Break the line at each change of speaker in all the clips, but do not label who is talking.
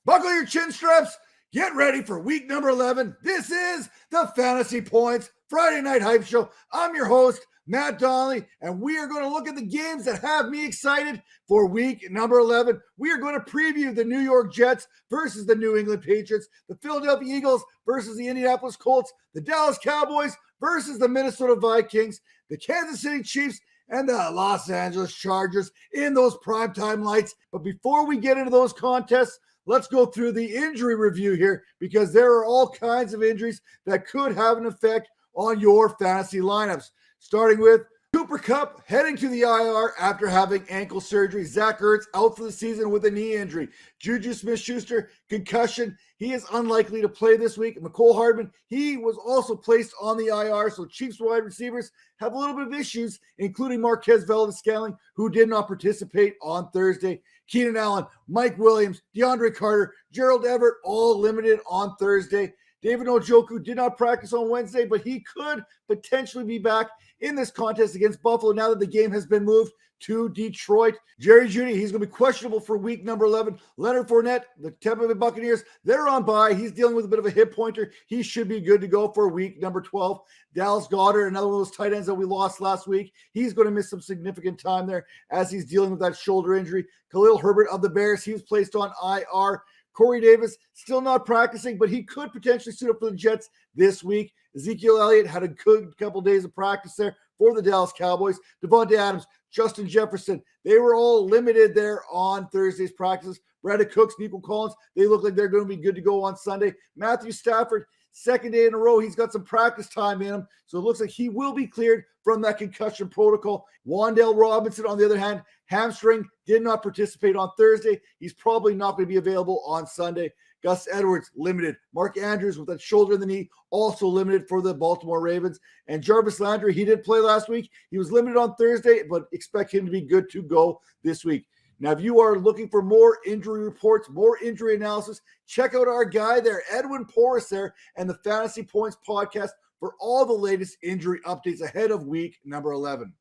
Buckle your chin straps. Get ready for week number 11. This is the Fantasy Points Friday Night Hype Show. I'm your host, Matt Donnelly, and we are going to look at the games that have me excited for week number 11. We are going to preview the New York Jets versus the New England Patriots, the Philadelphia Eagles versus the Indianapolis Colts, the Dallas Cowboys versus the Minnesota Vikings, the Kansas City Chiefs, and the Los Angeles Chargers in those primetime lights. But before we get into those contests, let's go through the injury review here because there are all kinds of injuries that could have an effect on your fantasy lineups. Starting with Cooper Kupp heading to the IR after having ankle surgery. Zach Ertz out for the season with a knee injury. Juju Smith-Schuster, concussion. He is unlikely to play this week. Mecole Hardman, he was also placed on the IR. So Chiefs wide receivers have a little bit of issues, including Marquez Valdes-Scantling, who did not participate on Thursday. Keenan Allen, Mike Williams, DeAndre Carter, Gerald Everett, all limited on Thursday. David Njoku did not practice on Wednesday, but he could potentially be back in this contest against Buffalo now that the game has been moved to Detroit. Jerry Jeudy, he's going to be questionable for week number 11. Leonard Fournette, the Tampa Bay Buccaneers, they're on bye. He's dealing with a bit of a hip pointer. He should be good to go for week number 12. Dallas Goedert, another one of those tight ends that we lost last week. He's going to miss some significant time there as he's dealing with that shoulder injury. Khalil Herbert of the Bears, he was placed on IR. Corey Davis still not practicing, but he could potentially suit up for the Jets this week. Ezekiel Elliott had a good couple days of practice there for the Dallas Cowboys. Devontae Adams, Justin Jefferson, they were all limited there on Thursday's practices. Brandon Cooks, Nico Collins, they look like they're going to be good to go on Sunday. Matthew Stafford, second day in a row, he's got some practice time in him, so it looks like he will be cleared from that concussion protocol. Wan'Dale Robinson, on the other hand, hamstring, did not participate on Thursday. He's probably not going to be available on Sunday. Gus Edwards, limited. Mark Andrews with that shoulder in the knee, also limited for the Baltimore Ravens. And Jarvis Landry, he did play last week. He was limited on Thursday, but expect him to be good to go this week. Now, if you are looking for more injury reports, more injury analysis, check out our guy there, Edwin Porras there, and the Fantasy Points podcast for all the latest injury updates ahead of week number 11.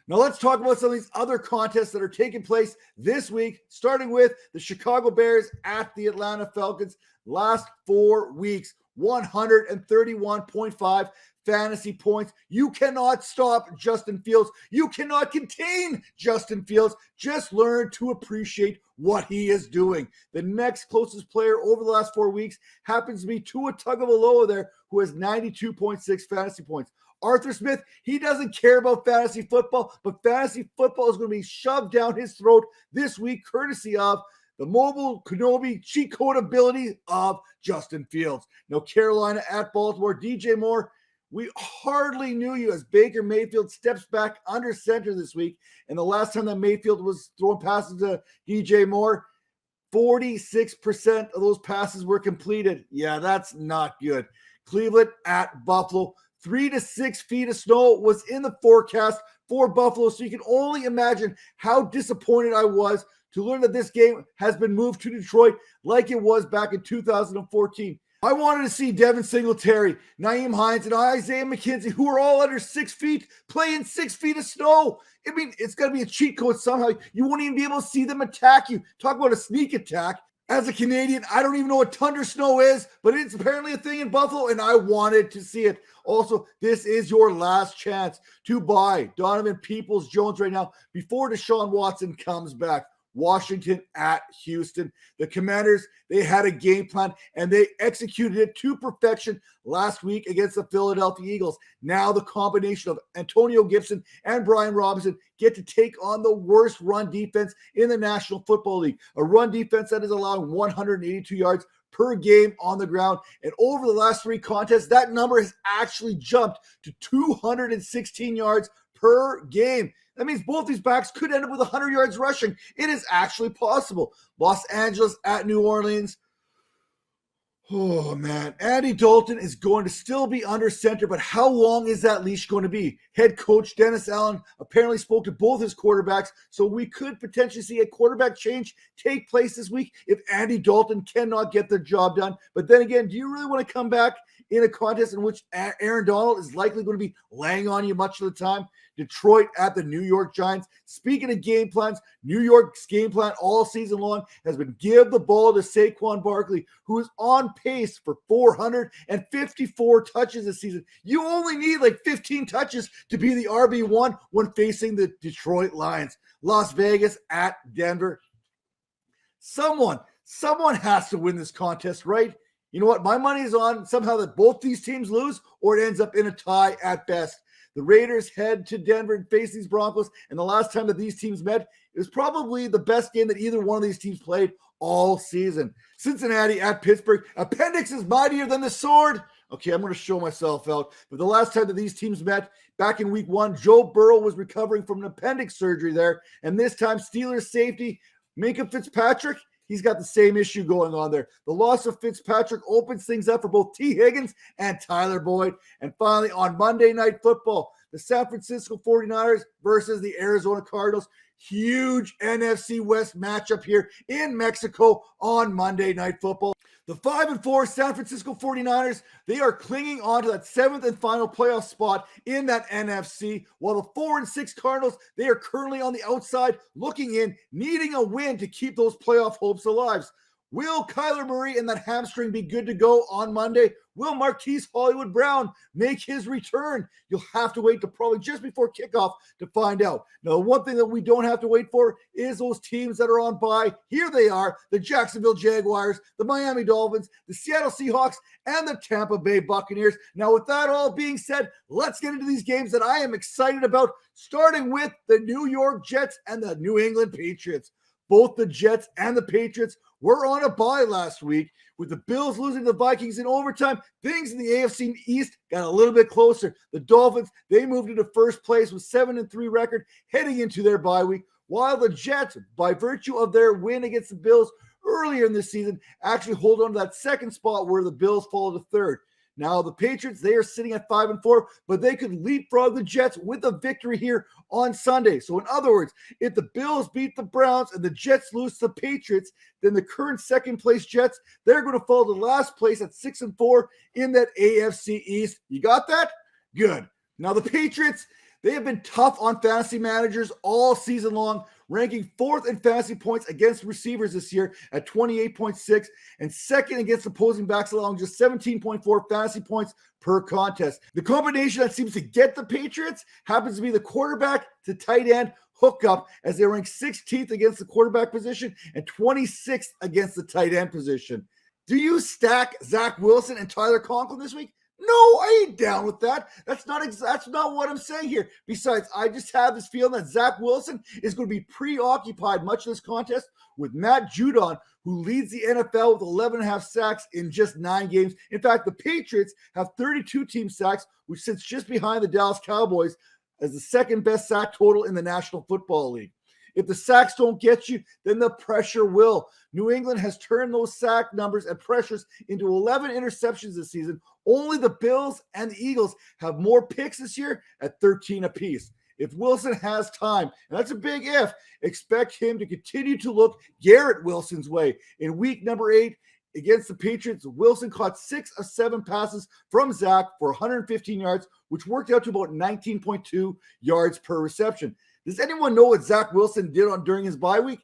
Now let's talk about some of these other contests that are taking place this week, starting with the Chicago Bears at the Atlanta Falcons. Last 4 weeks, 131.5 fantasy points. You cannot stop Justin Fields. You cannot contain Justin Fields. Just learn to appreciate what he is doing. The next closest player over the last 4 weeks happens to be Tua Tagovailoa there, who has 92.6 fantasy points. Arthur Smith, he doesn't care about fantasy football, but fantasy football is going to be shoved down his throat this week, courtesy of the mobile Kenobi cheat code ability of Justin Fields. Now, Carolina at Baltimore, DJ Moore, we hardly knew you as Baker Mayfield steps back under center this week. And the last time that Mayfield was throwing passes to DJ Moore, 46% of those passes were completed. Yeah, that's not good. Cleveland at Buffalo. 3 to 6 feet of snow was in the forecast for Buffalo. So you can only imagine how disappointed I was to learn that this game has been moved to Detroit like it was back in 2014. I wanted to see Devin Singletary, Nyheim Hines, and Isaiah McKenzie, who are all under 6 feet, playing 6 feet of snow. I mean, it's got to be a cheat code somehow. You won't even be able to see them attack you. Talk about a sneak attack. As a Canadian, I don't even know what thunder snow is, but it's apparently a thing in Buffalo, and I wanted to see it. Also, this is your last chance to buy Donovan Peoples-Jones right now before Deshaun Watson comes back. Washington at Houston. The Commanders, they had a game plan, and they executed it to perfection last week against the Philadelphia Eagles. Now the combination of Antonio Gibson and Brian Robinson get to take on the worst run defense in the National Football League, a run defense that is allowing 182 yards per game on the ground. And over the last 3 contests, that number has actually jumped to 216 yards per game. That means both these backs could end up with 100 yards rushing. It is actually possible. Los Angeles at New Orleans. Oh, man. Andy Dalton is going to still be under center, but how long is that leash going to be? Head coach Dennis Allen apparently spoke to both his quarterbacks, so we could potentially see a quarterback change take place this week if Andy Dalton cannot get the job done. But then again, do you really want to come back in a contest in which Aaron Donald is likely going to be laying on you much of the time? Detroit at the New York Giants. Speaking of game plans, New York's game plan all season long has been give the ball to Saquon Barkley, who is on pace for 454 touches this season. You only need like 15 touches to be the RB1 when facing the Detroit Lions. Las Vegas at Denver. Someone has to win this contest, right? You know what? My money is on somehow that both these teams lose or it ends up in a tie at best. The Raiders head to Denver and face these Broncos, and the last time that these teams met, it was probably the best game that either one of these teams played all season. Cincinnati at Pittsburgh. Appendix is mightier than the sword. Okay, I'm going to show myself out. But the last time that these teams met, back in week 1, Joe Burrow was recovering from an appendix surgery there, and this time Steelers safety Minkah Fitzpatrick, he's got the same issue going on there. The loss of Fitzpatrick opens things up for both T. Higgins and Tyler Boyd. And finally, on Monday Night Football, the San Francisco 49ers versus the Arizona Cardinals. Huge NFC West matchup here in Mexico on Monday Night Football. The 5-4 San Francisco 49ers, they are clinging on to that 7th and final playoff spot in that NFC, while the 4-6 Cardinals, they are currently on the outside looking in, needing a win to keep those playoff hopes alive. Will Kyler Murray and that hamstring be good to go on Monday? Will Marquise Hollywood Brown make his return? You'll have to wait to probably just before kickoff to find out. Now, the one thing that we don't have to wait for is those teams that are on bye. Here they are, the Jacksonville Jaguars, the Miami Dolphins, the Seattle Seahawks, and the Tampa Bay Buccaneers. Now, with that all being said, let's get into these games that I am excited about, starting with the New York Jets and the New England Patriots. Both the Jets and the Patriots were on a bye last week. With the Bills losing the Vikings in overtime, things in the AFC East got a little bit closer. The Dolphins, they moved into first place with 7-3 record heading into their bye week, while the Jets, by virtue of their win against the Bills earlier in this season, actually hold on to that second spot where the Bills fall to third. Now, the Patriots, they are sitting at 5-4, but they could leapfrog the Jets with a victory here on Sunday. So, in other words, if the Bills beat the Browns and the Jets lose to the Patriots, then the current second-place Jets, they're going to fall to last place at 6-4 in that AFC East. You got that? Good. Now, the Patriots, they have been tough on fantasy managers all season long, ranking 4th in fantasy points against receivers this year at 28.6 and 2nd against opposing backs, allowing just 17.4 fantasy points per contest. The combination that seems to get the Patriots happens to be the quarterback to tight end hookup, as they rank 16th against the quarterback position and 26th against the tight end position. Do you stack Zach Wilson and Tyler Conklin this week? No, I ain't down with that. That's not what I'm saying here. Besides, I just have this feeling that Zach Wilson is going to be preoccupied much of this contest with Matt Judon, who leads the NFL with 11.5 sacks in just 9 games. In fact, the Patriots have 32 team sacks, which sits just behind the Dallas Cowboys as the second best sack total in the National Football League. If the sacks don't get you, then the pressure will. New England has turned those sack numbers and pressures into 11 interceptions this season. Only the Bills and the Eagles have more picks this year at 13 apiece. If Wilson has time, and that's a big if, expect him to continue to look Garrett Wilson's way. In week number 8 against the Patriots, Wilson caught 6 of 7 passes from Zach for 115 yards, which worked out to about 19.2 yards per reception. Does anyone know what Zach Wilson did during his bye week?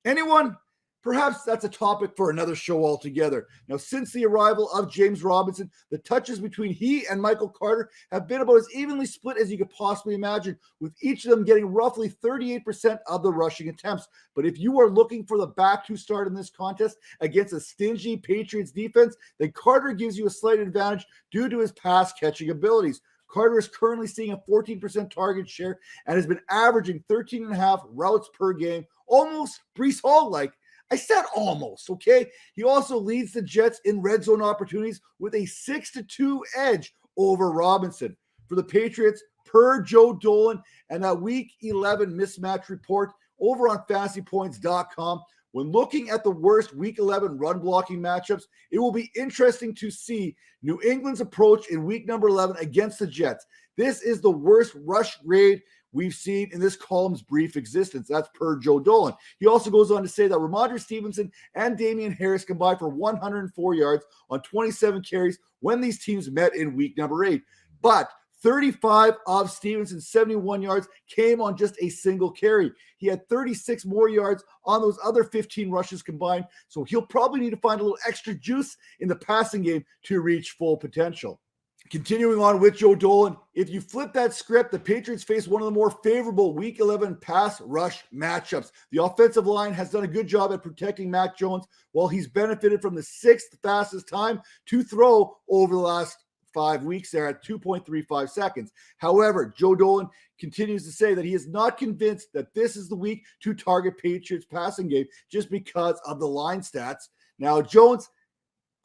Anyone? Perhaps that's a topic for another show altogether. Now, since the arrival of James Robinson, the touches between he and Michael Carter have been about as evenly split as you could possibly imagine, with each of them getting roughly 38% of the rushing attempts. But if you are looking for the back to start in this contest against a stingy Patriots defense, then Carter gives you a slight advantage due to his pass-catching abilities. Carter is currently seeing a 14% target share and has been averaging 13.5 routes per game, almost Breece Hall-like. I said almost, okay? He also leads the Jets in red zone opportunities with a 6-2 edge over Robinson. For the Patriots, per Joe Dolan and that Week 11 mismatch report over on fantasypoints.com, when looking at the worst Week 11 run blocking matchups, it will be interesting to see New England's approach in Week number 11 against the Jets. This is the worst rush grade we've seen in this column's brief existence. That's per Joe Dolan. He also goes on to say that Ramondre Stevenson and Damian Harris combined for 104 yards on 27 carries when these teams met in Week number 8. But 35 of Stevenson's 71 yards came on just a single carry. He had 36 more yards on those other 15 rushes combined, so he'll probably need to find a little extra juice in the passing game to reach full potential. Continuing on with Joe Dolan, if you flip that script, the Patriots face one of the more favorable Week 11 pass rush matchups. The offensive line has done a good job at protecting Mac Jones, while he's benefited from the sixth fastest time to throw over the last 5 weeks there at 2.35 seconds. However, Joe Dolan continues to say that he is not convinced that this is the week to target Patriots passing game just because of the line stats. Now, Jones,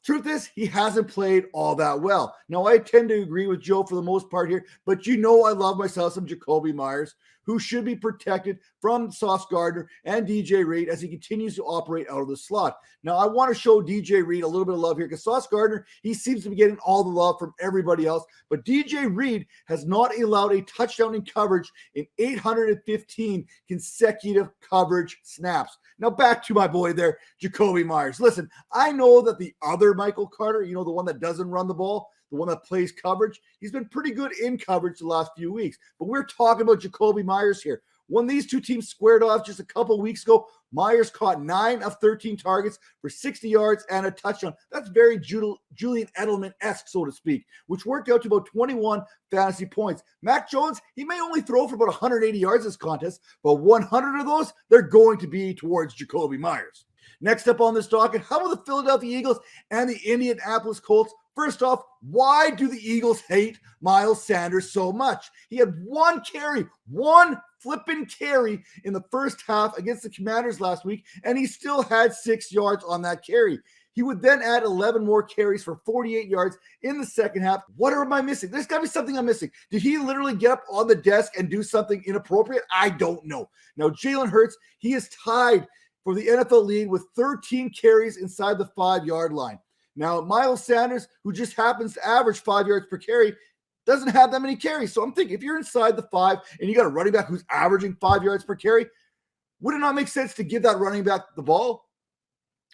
truth is, he hasn't played all that well. Now, I tend to agree with Joe for the most part here, but you know I love myself some Jacoby Myers, who should be protected from Sauce Gardner and DJ Reed as he continues to operate out of the slot. Now, I want to show DJ Reed a little bit of love here because Sauce Gardner, he seems to be getting all the love from everybody else, but DJ Reed has not allowed a touchdown in coverage in 815 consecutive coverage snaps. Now, back to my boy there, Jacoby Myers. Listen, I know that the other Michael Carter, you know, the one that doesn't run the ball, the one that plays coverage, he's been pretty good in coverage the last few weeks. But we're talking about Jacoby Myers here. When these two teams squared off just a couple weeks ago, Myers caught 9 of 13 targets for 60 yards and a touchdown. That's very Julian Edelman-esque, so to speak, which worked out to about 21 fantasy points. Mac Jones, he may only throw for about 180 yards this contest, but 100 of those, they're going to be towards Jacoby Myers. Next up on this docket, how about the Philadelphia Eagles and the Indianapolis Colts? First off, why do the Eagles hate Miles Sanders so much? He had one flipping carry in the first half against the Commanders last week, and he still had 6 yards on that carry. He would then add 11 more carries for 48 yards in the second half. What am I missing? There's got to be something I'm missing. Did he literally get up on the desk and do something inappropriate? I don't know. Now, Jalen Hurts, he is tied for the NFL lead with 13 carries inside the 5-yard line. Now, Miles Sanders, who just happens to average 5 yards per carry, doesn't have that many carries. So I'm thinking, if you're inside the 5 and you got a running back who's averaging 5 yards per carry, would it not make sense to give that running back the ball?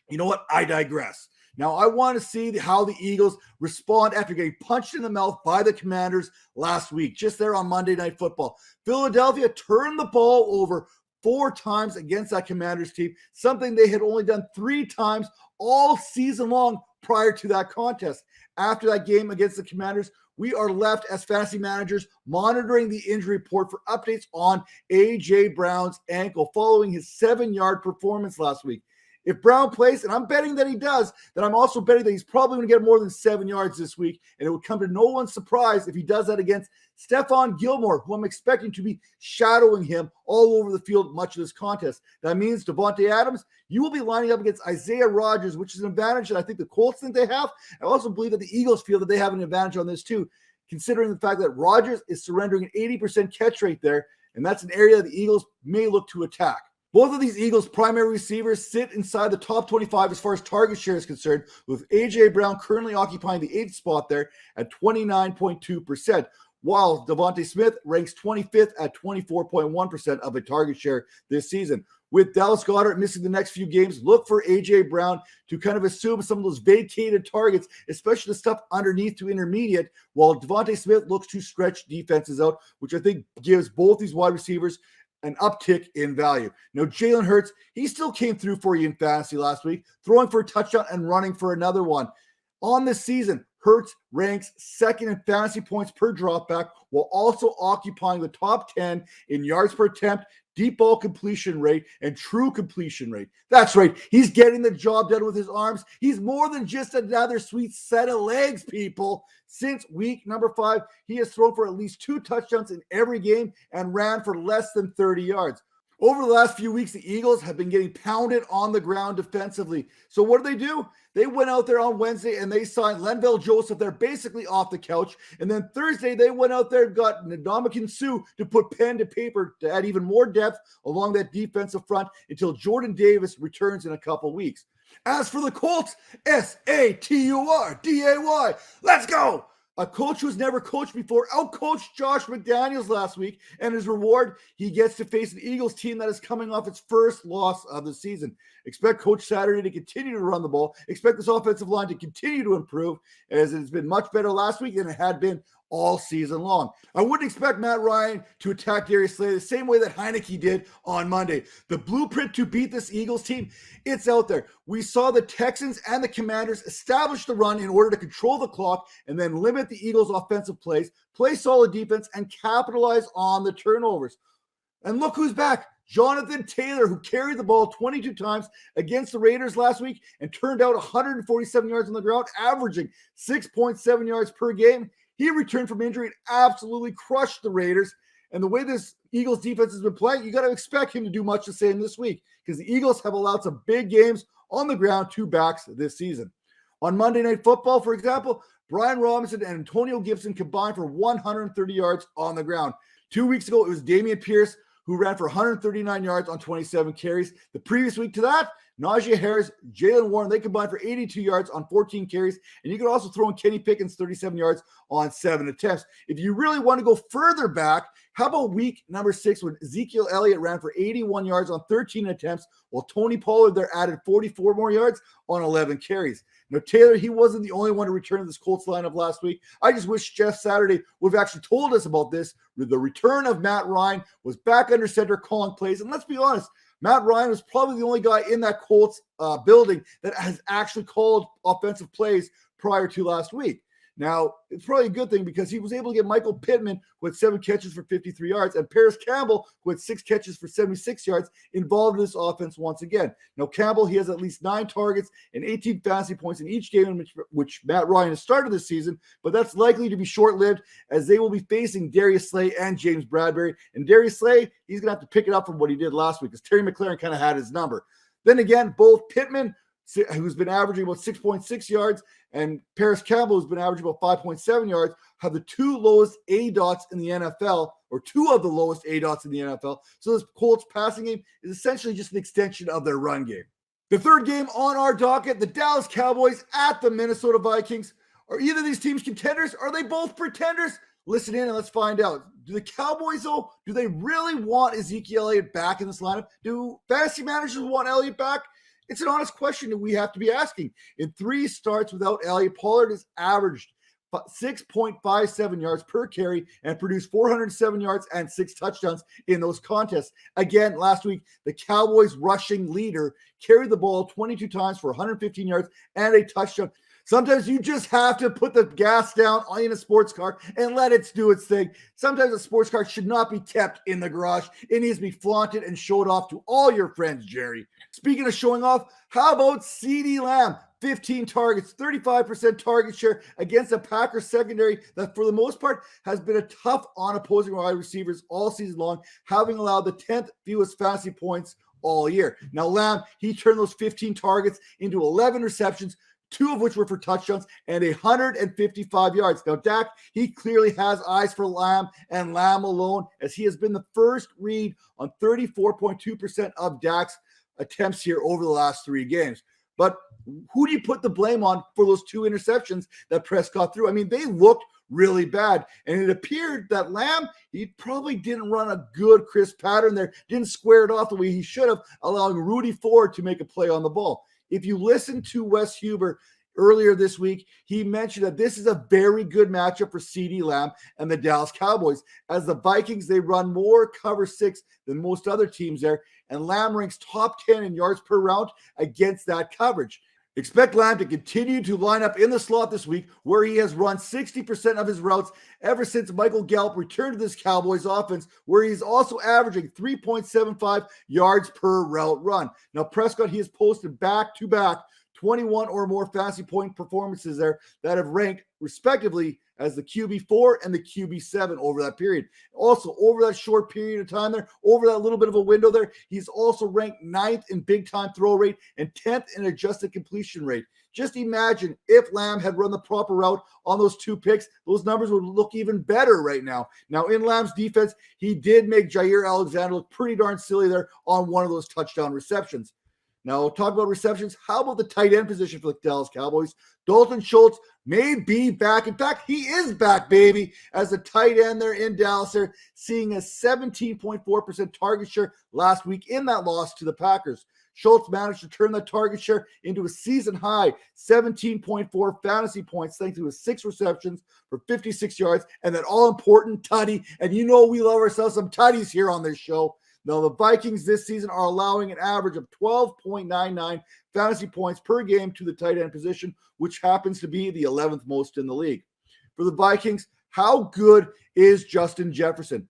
You know what? I digress. Now, I want to see how the Eagles respond after getting punched in the mouth by the Commanders last week, just there on Monday Night Football. Philadelphia turned the ball over 4 times against that Commanders team, something they had only done 3 times all season long prior to that contest. After that game against the Commanders, we are left as fantasy managers monitoring the injury report for updates on A.J. Brown's ankle following his 7-yard performance last week. If Brown plays, and I'm betting that he does, then I'm also betting that he's probably going to get more than 7 yards this week, and it would come to no one's surprise if he does that against Stephon Gilmore, who I'm expecting to be shadowing him all over the field much of this contest. That means Devontae Adams, you will be lining up against Isaiah Rodgers, which is an advantage that I think the Colts think they have. I also believe that the Eagles feel that they have an advantage on this too, considering the fact that Rodgers is surrendering an 80% catch rate there, and that's an area that the Eagles may look to attack. Both of these Eagles' primary receivers sit inside the top 25 as far as target share is concerned, with A.J. Brown currently occupying the 8th spot there at 29.2%, while Devontae Smith ranks 25th at 24.1% of a target share this season. With Dallas Goedert missing the next few games, look for A.J. Brown to kind of assume some of those vacated targets, especially the stuff underneath to intermediate, while Devontae Smith looks to stretch defenses out, which I think gives both these wide receivers an uptick in value. Now, Jalen Hurts, he still came through for you in fantasy last week, throwing for a touchdown and running for another one. On this season, Hurts ranks second in fantasy points per dropback, while also occupying the top 10 in yards per attempt, deep ball completion rate, and true completion rate. That's right. He's getting the job done with his arms. He's more than just another sweet set of legs, people. Since week number 5, he has thrown for at least 2 touchdowns in every game and ran for less than 30 yards. Over the last few weeks, the Eagles have been getting pounded on the ground defensively. So what do? They went out there on Wednesday and they signed Lenville Joseph. They're basically off the couch. And then Thursday, they went out there and got Ndamukong Suh to put pen to paper to add even more depth along that defensive front until Jordan Davis returns in a couple weeks. As for the Colts, Saturday. Let's go. A coach who's never coached before outcoached Josh McDaniels last week, and his reward, he gets to face an Eagles team that is coming off its first loss of the season. Expect Coach Saturday to continue to run the ball. Expect this offensive line to continue to improve, as it's been much better last week than it had been all season long. I wouldn't expect Matt Ryan to attack Darius Slay the same way that Heineke did on Monday. The blueprint to beat this Eagles team, it's out there. We saw the Texans and the Commanders establish the run in order to control the clock and then limit the Eagles' offensive plays, play solid defense, and capitalize on the turnovers. And look who's back. Jonathan Taylor, who carried the ball 22 times against the Raiders last week and turned out 147 yards on the ground, averaging 6.7 yards per game. He returned from injury and absolutely crushed the Raiders. And the way this Eagles defense has been playing, you got to expect him to do much the same this week because the Eagles have allowed some big games on the ground to backs this season. On Monday Night Football, for example, Brian Robinson and Antonio Gibson combined for 130 yards on the ground. 2 weeks ago, it was Dameon Pierce who ran for 139 yards on 27 carries. The previous week to that, Najee Harris, Jalen Warren, they combined for 82 yards on 14 carries. And you could also throw in Kenny Pickens, 37 yards on 7 attempts. If you really want to go further back, how about week number 6 when Ezekiel Elliott ran for 81 yards on 13 attempts, while Tony Pollard there added 44 more yards on 11 carries. Now, Taylor, he wasn't the only one to return to this Colts lineup last week. I just wish Jeff Saturday would have actually told us about this. The return of Matt Ryan was back under center calling plays. And let's be honest, Matt Ryan was probably the only guy in that Colts building that has actually called offensive plays prior to last week. Now, it's probably a good thing because he was able to get Michael Pittman, who had 7 catches for 53 yards, and Paris Campbell, who had 6 catches for 76 yards, involved in this offense once again. Now, Campbell, he has at least 9 targets and 18 fantasy points in each game in which Matt Ryan has started this season, but that's likely to be short-lived as they will be facing Darius Slay and James Bradbury. And Darius Slay, he's going to have to pick it up from what he did last week because Terry McLaurin kind of had his number. Then again, both Pittman, who's been averaging about 6.6 yards, and Paris Campbell, who's been averaging about 5.7 yards, have the 2 lowest ADOTs in the NFL, or 2 of the lowest ADOTs in the NFL. So this Colts passing game is essentially just an extension of their run game. The third game on our docket, the Dallas Cowboys at the Minnesota Vikings. Are either of these teams contenders? Are they both pretenders? Listen in and let's find out. Do the Cowboys, though, do they really want Ezekiel Elliott back in this lineup? Do fantasy managers want Elliott back? It's an honest question that we have to be asking. In 3 starts without Elliott, Pollard has averaged 6.57 yards per carry and produced 407 yards and 6 touchdowns in those contests. Again, last week, the Cowboys rushing leader carried the ball 22 times for 115 yards and a touchdown. Sometimes you just have to put the gas down in a sports car and let it do its thing. Sometimes a sports car should not be kept in the garage. It needs to be flaunted and showed off to all your friends, Jerry. Speaking of showing off, how about CeeDee Lamb? 15 targets, 35% target share against a Packers secondary that for the most part has been a tough on opposing wide receivers all season long, having allowed the 10th fewest fantasy points all year. Now Lamb, he turned those 15 targets into 11 receptions, 2 of which were for touchdowns, and 155 yards. Now, Dak, he clearly has eyes for Lamb and Lamb alone, as he has been the first read on 34.2% of Dak's attempts here over the last 3 games. But who do you put the blame on for those 2 interceptions that Prescott threw? I mean, they looked really bad. And it appeared that Lamb, he probably didn't run a good crisp pattern there, didn't square it off the way he should have, allowing Rudy Ford to make a play on the ball. If you listen to Wes Huber earlier this week, he mentioned that this is a very good matchup for CeeDee Lamb and the Dallas Cowboys. As the Vikings, they run more cover 6 than most other teams there, and Lamb ranks top 10 in yards per round against that coverage. Expect Lamb to continue to line up in the slot this week, where he has run 60% of his routes ever since Michael Gallup returned to this Cowboys offense, where he's also averaging 3.75 yards per route run. Now, Prescott, he has posted back-to-back 21 or more fantasy point performances there that have ranked respectively as the QB4 and the QB7 over that period. Also, over that short period of time there, over that little bit of a window there, he's also ranked 9th in big-time throw rate and 10th in adjusted completion rate. Just imagine if Lamb had run the proper route on those 2 picks, those numbers would look even better right now. Now, in Lamb's defense, he did make Jair Alexander look pretty darn silly there on one of those touchdown receptions. Now, talk about receptions. How about the tight end position for the Dallas Cowboys? Dalton Schultz may be back. In fact, he is back, baby, as a tight end there in Dallas, there, seeing a 17.4% target share last week in that loss to the Packers. Schultz managed to turn that target share into a season-high 17.4 fantasy points thanks to his 6 receptions for 56 yards and that all-important tutty. And you know we love ourselves some tutties here on this show. Now, the Vikings this season are allowing an average of 12.99 fantasy points per game to the tight end position, which happens to be the 11th most in the league. For the Vikings, how good is Justin Jefferson?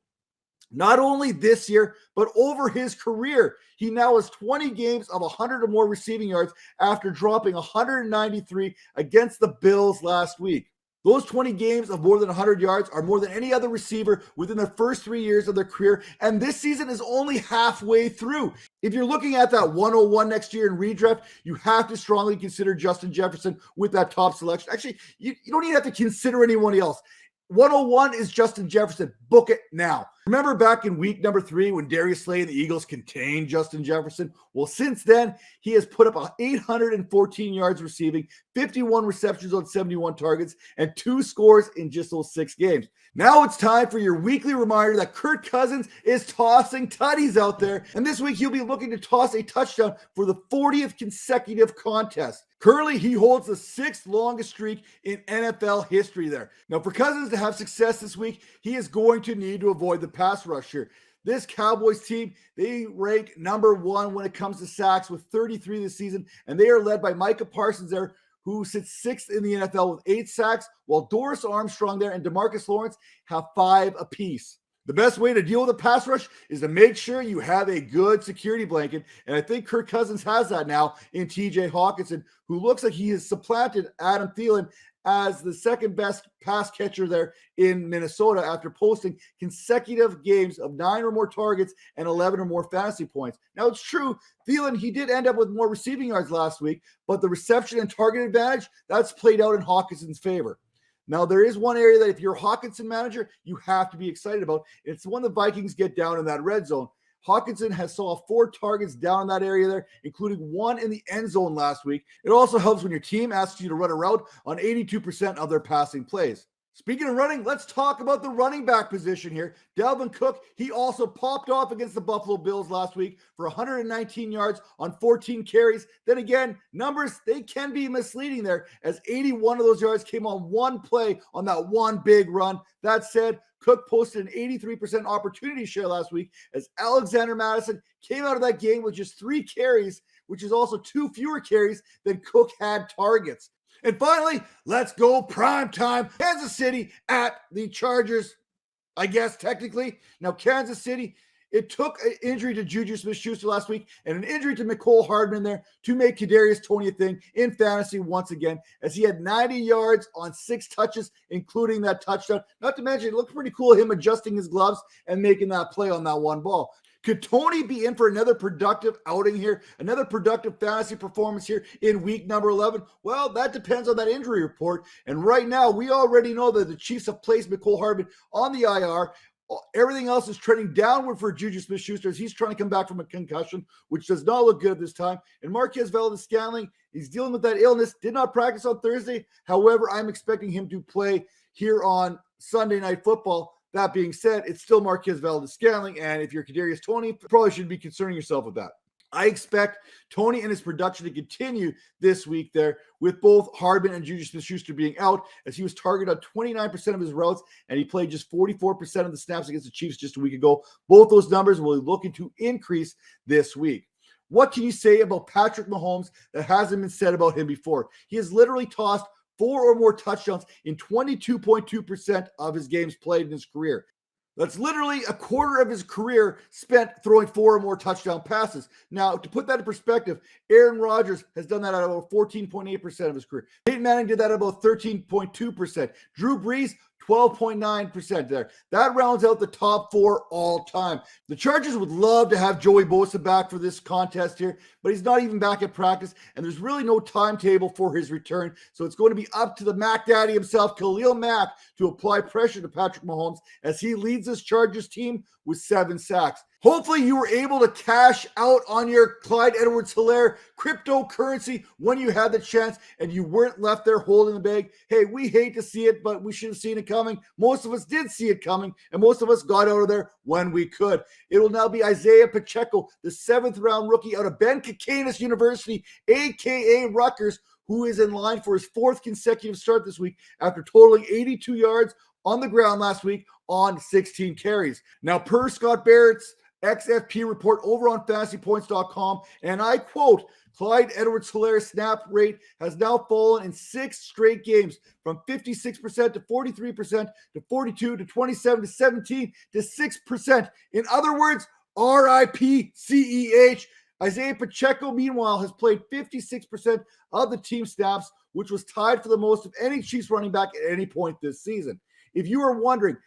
Not only this year, but over his career. He now has 20 games of 100 or more receiving yards after dropping 193 against the Bills last week. Those 20 games of more than 100 yards are more than any other receiver within their first 3 years of their career, and this season is only halfway through. If you're looking at that 101 next year in redraft, you have to strongly consider Justin Jefferson with that top selection. Actually, you don't even have to consider anyone else. 101 is Justin Jefferson. Book it now. Remember back in week number 3 when Darius Slay and the Eagles contained Justin Jefferson? Well, since then, he has put up 814 yards receiving, 51 receptions on 71 targets, and 2 scores in just those 6 games. Now it's time for your weekly reminder that Kirk Cousins is tossing tutties out there. And this week, he'll be looking to toss a touchdown for the 40th consecutive contest. Currently, he holds the 6th longest streak in NFL history there. Now, for Cousins to have success this week, he is going to need to avoid the pass rush here. This Cowboys team, they rank number 1 when it comes to sacks with 33 this season, and they are led by Micah Parsons there, who sits 6th in the NFL with 8 sacks, while Doris Armstrong there and DeMarcus Lawrence have 5 apiece. The best way to deal with a pass rush is to make sure you have a good security blanket, and I think Kirk Cousins has that now in TJ Hawkinson, who looks like he has supplanted Adam Thielen as the second best pass catcher there in Minnesota after posting consecutive games of 9 or more targets and 11 or more fantasy points. Now, it's true, Thielen, he did end up with more receiving yards last week, but the reception and target advantage, that's played out in Hawkinson's favor. Now, there is one area that if you're a Hawkinson manager, you have to be excited about. It's when the Vikings get down in that red zone. Hawkinson has saw 4 targets down in that area there, including 1 in the end zone last week. It also helps when your team asks you to run a route on 82% of their passing plays. Speaking of running, let's talk about the running back position here. Dalvin Cook, he also popped off against the Buffalo Bills last week for 119 yards on 14 carries. Then again, numbers, they can be misleading there as 81 of those yards came on 1 play on that 1 big run. That said, Cook posted an 83% opportunity share last week as Alexander Mattison came out of that game with just 3 carries, which is also 2 fewer carries than Cook had targets. And finally, let's go prime time. Kansas City at the Chargers, I guess, technically. Now, Kansas City, it took an injury to Juju Smith-Schuster last week and an injury to Mecole Hardman there to make Kadarius Toney a thing in fantasy once again, as he had 90 yards on 6 touches, including that touchdown. Not to mention, it looked pretty cool, him adjusting his gloves and making that play on that 1 ball. Could Toney be in for another productive outing here, another productive fantasy performance here in week number 11? Well, that depends on that injury report. And right now, we already know that the Chiefs have placed Mecole Hardman on the IR. Everything else is trending downward for Juju Smith-Schuster as he's trying to come back from a concussion, which does not look good at this time. And Marquez Valdes-Scantling, he's dealing with that illness, did not practice on Thursday. However, I'm expecting him to play here on Sunday Night Football. That being said, it's still Marquez Valdes-Scantling, and if you're Kadarius Toney, probably should be concerning yourself with that. I expect Toney and his production to continue this week there with both Hardman and Juju Smith-Schuster being out, as he was targeted on 29% of his routes, and he played just 44% of the snaps against the Chiefs just a week ago. Both those numbers will be looking to increase this week. What can you say about Patrick Mahomes that hasn't been said about him before? He has literally tossed 4 or more touchdowns in 22.2% of his games played in his career. That's literally a quarter of his career spent throwing 4 or more touchdown passes. Now, to put that in perspective, Aaron Rodgers has done that at about 14.8% of his career. Peyton Manning did that at about 13.2%. Drew Brees, 12.9% there. That rounds out the top 4 all time. The Chargers would love to have Joey Bosa back for this contest here, but he's not even back at practice, and there's really no timetable for his return. So it's going to be up to the Mac Daddy himself, Khalil Mack, to apply pressure to Patrick Mahomes as he leads this Chargers team with 7 sacks. Hopefully you were able to cash out on your Clyde Edwards-Helaire cryptocurrency when you had the chance and you weren't left there holding the bag. Hey, we hate to see it, but we should have seen it coming. Most of us did see it coming, and most of us got out of there when we could. It will now be Isaiah Pacheco, the 7th-round rookie out of Ben Kakanis University, a.k.a. Rutgers, who is in line for his 4th consecutive start this week after totaling 82 yards on the ground last week on 16 carries. Now, per Scott Barrett's XFP report over on fantasypoints.com, and I quote, Clyde Edwards-Helaire's snap rate has now fallen in 6 straight games from 56% to 43% to 42 to 27 to 17 to 6%. In other words, RIP CEH. Isaiah Pacheco, meanwhile, has played 56% of the team snaps, which was tied for the most of any Chiefs running back at any point this season. If you are wondering,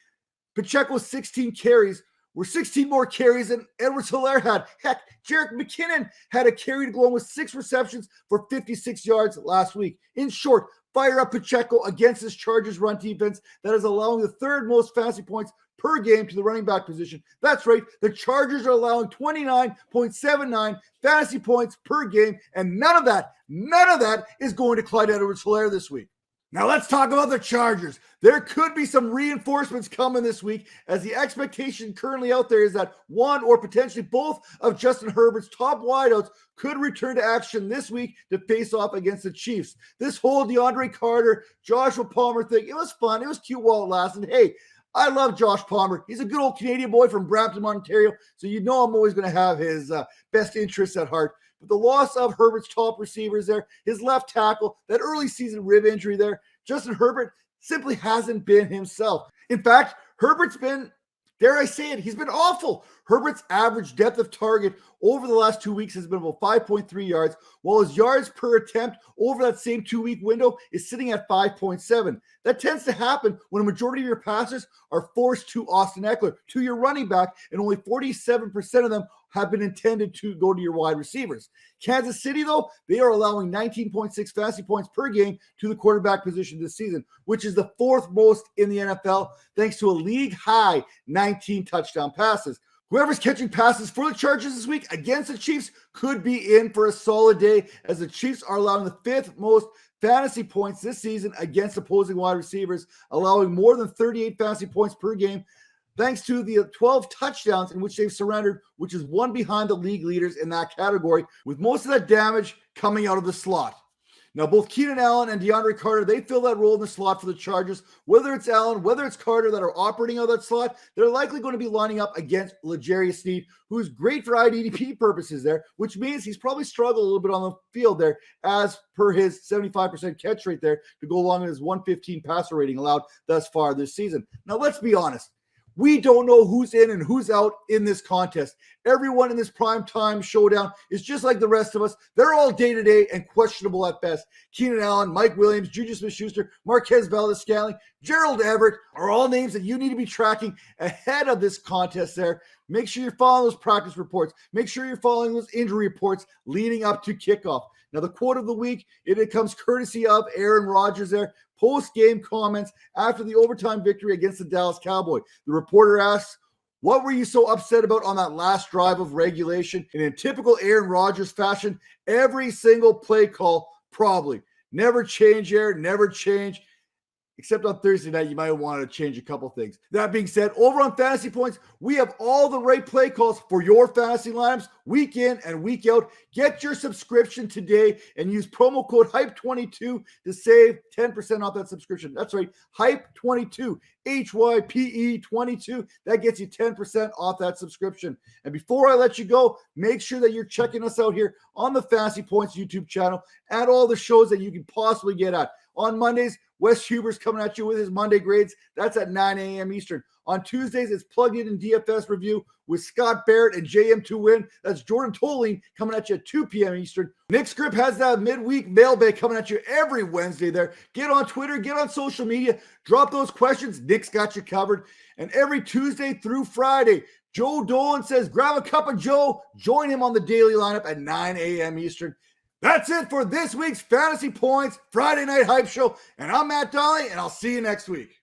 Pacheco's 16 carries were 16 more carries than Edwards-Helaire had. Heck, Jerick McKinnon had a carry to go on with 6 receptions for 56 yards last week. In short, fire up Pacheco against this Chargers run defense that is allowing the 3rd most fantasy points per game to the running back position. That's right, the Chargers are allowing 29.79 fantasy points per game, and none of that is going to Clyde Edwards-Helaire this week. Now let's talk about the Chargers. There could be some reinforcements coming this week, as the expectation currently out there is that one or potentially both of Justin Herbert's top wideouts could return to action this week to face off against the Chiefs. This whole DeAndre Carter, Joshua Palmer thing, it was fun. It was cute while it lasted. Hey, I love Josh Palmer. He's a good old Canadian boy from Brampton, Ontario, so you know I'm always going to have his best interests at heart. But the loss of Herbert's top receivers there, his left tackle, that early season rib injury there, Justin Herbert simply hasn't been himself. In fact, Herbert's been, dare I say it, he's been awful. Herbert's average depth of target over the last 2 weeks has been about 5.3 yards, while his yards per attempt over that same 2-week window is sitting at 5.7. That tends to happen when a majority of your passes are forced to Austin Eckler, to your running back, and only 47% of them have been intended to go to your wide receivers. Kansas City, though, they are allowing 19.6 fantasy points per game to the quarterback position this season, which is the 4th most in the NFL, thanks to a league-high 19 touchdown passes. Whoever's catching passes for the Chargers this week against the Chiefs could be in for a solid day, as the Chiefs are allowing the 5th most fantasy points this season against opposing wide receivers, allowing more than 38 fantasy points per game, thanks to the 12 touchdowns in which they've surrendered, which is one behind the league leaders in that category, with most of that damage coming out of the slot. Now, both Keenan Allen and DeAndre Carter, they fill that role in the slot for the Chargers. Whether it's Allen, whether it's Carter that are operating out of that slot, they're likely going to be lining up against L'Jarius Sneed, who's great for IDDP purposes there, which means he's probably struggled a little bit on the field there, as per his 75% catch rate there, to go along with his 115 passer rating allowed thus far this season. Now, let's be honest. We don't know who's in and who's out in this contest. Everyone in this primetime showdown is just like the rest of us. They're all day-to-day and questionable at best. Keenan Allen, Mike Williams, Juju Smith-Schuster, Marquez Valdes-Scantling, Gerald Everett are all names that you need to be tracking ahead of this contest there. Make sure you're following those practice reports. Make sure you're following those injury reports leading up to kickoff. Now, the quote of the week, it comes courtesy of Aaron Rodgers there. Post-game comments after the overtime victory against the Dallas Cowboys. The reporter asks, what were you so upset about on that last drive of regulation? And in typical Aaron Rodgers fashion, every single play call, probably. Never change, Aaron, never change. Except on Thursday night, you might want to change a couple things. That being said, over on Fantasy Points, we have all the right play calls for your fantasy lineups week in and week out. Get your subscription today and use promo code HYPE22 to save 10% off that subscription. That's right, HYPE22, HYPE22. That gets you 10% off that subscription. And before I let you go, make sure that you're checking us out here on the Fantasy Points YouTube channel at all the shows that you can possibly get at. On Mondays, Wes Huber's coming at you with his Monday grades. That's at 9 a.m. Eastern. On Tuesdays, it's Plugged In and DFS Review with Scott Barrett and JM2Win. That's Jordan Toling coming at you at 2 p.m. Eastern. Nick Script has that midweek mailbag coming at you every Wednesday there. Get on Twitter, get on social media, drop those questions. Nick's got you covered. And every Tuesday through Friday, Joe Dolan says, grab a cup of Joe. Join him on the daily lineup at 9 a.m. Eastern. That's it for this week's Fantasy Points Friday Night Hype Show. And I'm Matt Donnelly, and I'll see you next week.